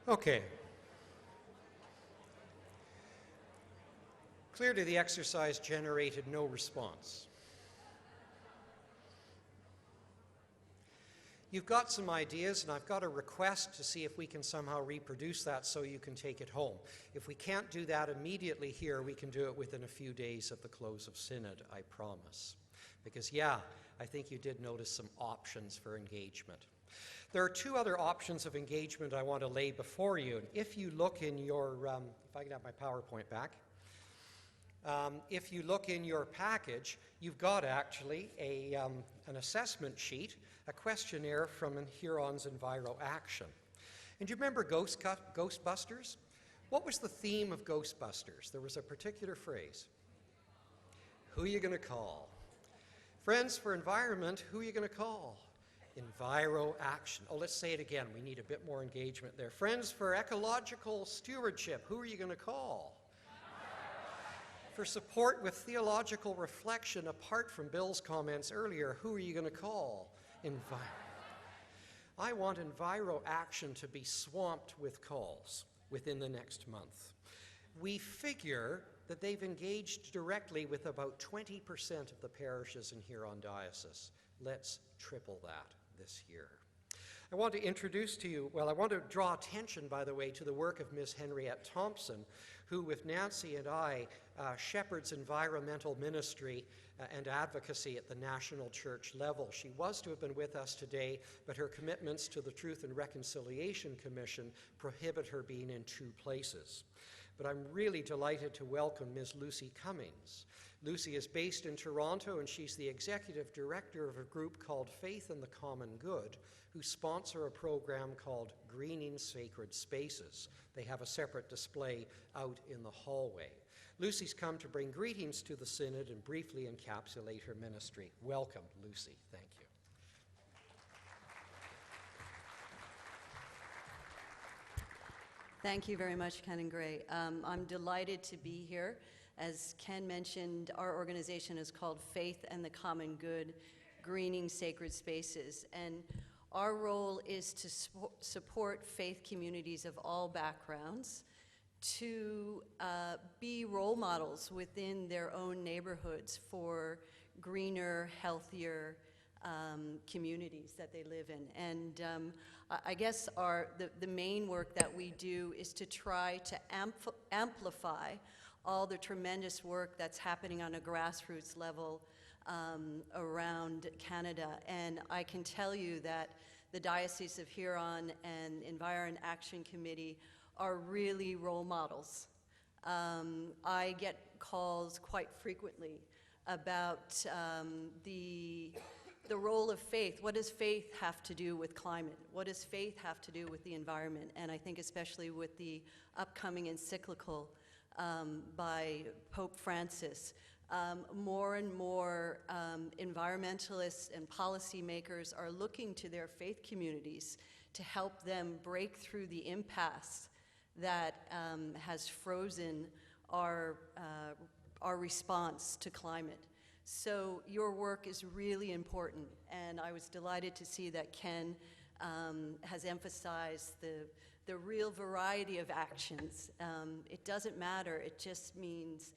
Okay. Clearly the exercise generated no response. You've got some ideas, and I've got a request to see if we can somehow reproduce that so you can take it home. If we can't do that immediately here, we can do it within a few days of the close of Synod, I promise. Because, yeah, I think you did notice some options for engagement. There are two other options of engagement I want to lay before you. And if you look in your, if I can have my PowerPoint back, if you look in your package, you've got actually an assessment sheet, a questionnaire from Huron's Enviro Action. And do you remember Ghostbusters? What was the theme of Ghostbusters? There was a particular phrase. Who are you going to call? Friends for Environment, who are you going to call? Enviro Action. Oh, let's say it again. We need a bit more engagement there. Friends for Ecological Stewardship, who are you going to call? For support with theological reflection, apart from Bill's comments earlier, who are you going to call? I want Enviro Action to be swamped with calls within the next month. We figure that they've engaged directly with about 20% of the parishes in Huron Diocese. Let's triple that this year. I want to introduce to you, I want to draw attention, by the way, to the work of Ms. Henriette Thompson, who, with Nancy and I, shepherds environmental ministry and advocacy at the national church level. She was to have been with us today, but her commitments to the Truth and Reconciliation Commission prohibit her being in two places. But I'm really delighted to welcome Ms. Lucy Cummings. Lucy is based in Toronto, and she's the executive director of a group called Faith in the Common Good, who sponsor a program called Greening Sacred Spaces. They have a separate display out in the hallway. Lucy's come to bring greetings to the Synod and briefly encapsulate her ministry. Welcome, Lucy. Thank you. Thank you very much, Ken Gray. I'm delighted to be here. As Ken mentioned, our organization is called Faith and the Common Good, Greening Sacred Spaces. And our role is to support faith communities of all backgrounds to be role models within their own neighborhoods for greener, healthier communities that they live in. And I guess the main work that we do is to try to amplify all the tremendous work that's happening on a grassroots level around Canada. And I can tell you that the Diocese of Huron and Environ Action Committee are really role models. I get calls quite frequently about the role of faith. What does faith have to do with climate? What does faith have to do with the environment? And I think especially with the upcoming encyclical by Pope Francis, more and more environmentalists and policymakers are looking to their faith communities to help them break through the impasse that has frozen our response to climate. So your work is really important, and I was delighted to see that Ken has emphasized the real variety of actions. It doesn't matter, it just means,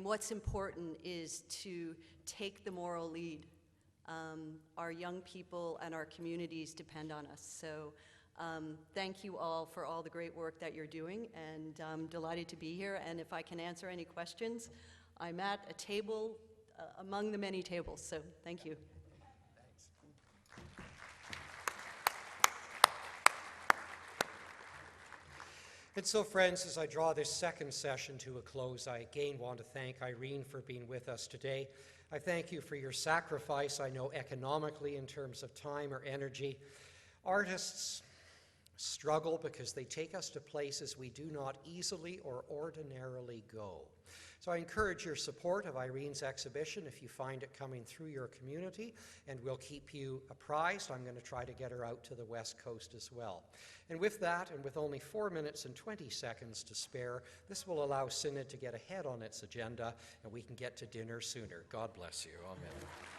what's important is to take the moral lead. Our young people and our communities depend on us. So thank you all for all the great work that you're doing, and I'm delighted to be here. And if I can answer any questions, I'm at a table among the many tables, so thank you. Thanks. And so, friends, as I draw this second session to a close, I again want to thank Irene for being with us today. I thank you for your sacrifice, I know economically in terms of time or energy. Artists struggle because they take us to places we do not easily or ordinarily go. So I encourage your support of Irene's exhibition if you find it coming through your community, and we'll keep you apprised. I'm going to try to get her out to the West Coast as well. And with that, and with only 4 minutes and 20 seconds to spare, this will allow Synod to get ahead on its agenda, and we can get to dinner sooner. God bless you. Amen.